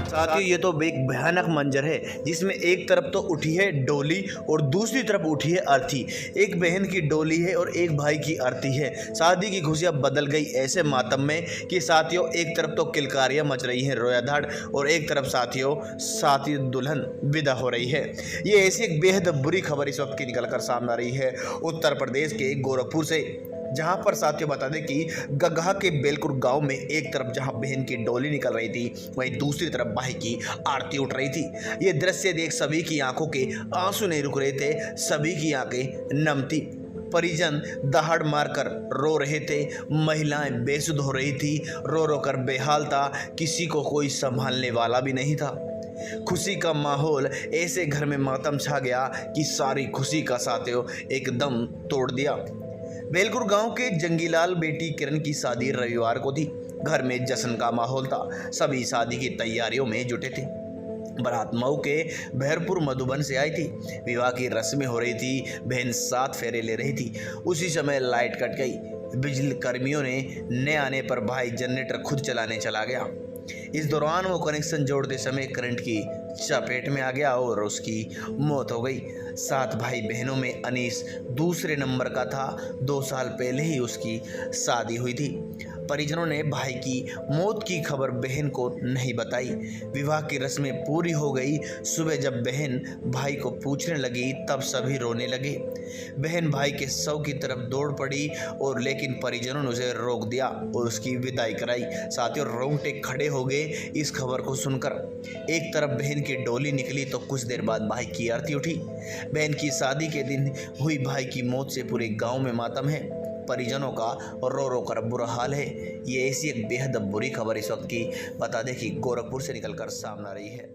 साथियों ये तो एक भयानक मंजर है जिसमें एक तरफ तो उठी है डोली और दूसरी तरफ उठी है अर्थी। एक बहन की डोली है और एक भाई की अर्थी है। शादी की खुशियां बदल गई ऐसे मातम में कि साथियों एक तरफ तो किलकारियां मच रही हैं रोयाधाड़ और एक तरफ साथी दुल्हन विदा हो रही है। ये ऐसी एक बेहद बुरी खबर इस वक्त की निकल कर सामने आ रही है उत्तर प्रदेश के गोरखपुर से, जहां पर साथियों बता दें कि गगहा के बेलकुर गांव में एक तरफ जहां बहन की डोली निकल रही थी वहीं दूसरी तरफ भाई की आरती उठ रही थी। ये दृश्य देख सभी की आंखों के आंसू नहीं रुक रहे थे, सभी की आंखें नम थी। परिजन दहाड़ मारकर रो रहे थे, महिलाएं बेसुध हो रही थी, रो रो कर बेहाल था, किसी को कोई संभालने वाला भी नहीं था। खुशी का माहौल ऐसे घर में मातम छा गया कि सारी खुशी का साथियों एकदम तोड़ दिया। बेलकुर गांव के जंगीलाल बेटी किरण की शादी रविवार को थी। घर में जश्न का माहौल था, सभी शादी की तैयारियों में जुटे थे। बारात मऊ के भैरपुर मधुबन से आई थी। विवाह की रस्में हो रही थी, बहन 7 फेरे ले रही थी। उसी समय लाइट कट गई। बिजली कर्मियों ने न आने पर भाई जनरेटर खुद चलाने चला गया। इस दौरान वो कनेक्शन जोड़ते समय करंट की चपेट में आ गया और उसकी मौत हो गई। 7 भाई बहनों में अनीस दूसरे नंबर का था। 2 साल पहले ही उसकी शादी हुई थी। परिजनों ने भाई की मौत की खबर बहन को नहीं बताई। विवाह की रस्में पूरी हो गई। सुबह जब बहन भाई को पूछने लगी तब सभी रोने लगे। बहन भाई के शव की तरफ दौड़ पड़ी और लेकिन परिजनों ने उसे रोक दिया और उसकी विदाई कराई। साथियों रोंगटे खड़े हो गए इस खबर को सुनकर। एक तरफ बहन की डोली निकली तो कुछ देर बाद भाई की आरती उठी। बहन की शादी के दिन हुई भाई की मौत से पूरे गांव में मातम है। परिजनों का रो रो कर बुरा हाल है। ये ऐसी एक बेहद बुरी खबर इस वक्त की बता दें कि गोरखपुर से निकलकर सामने आ रही है।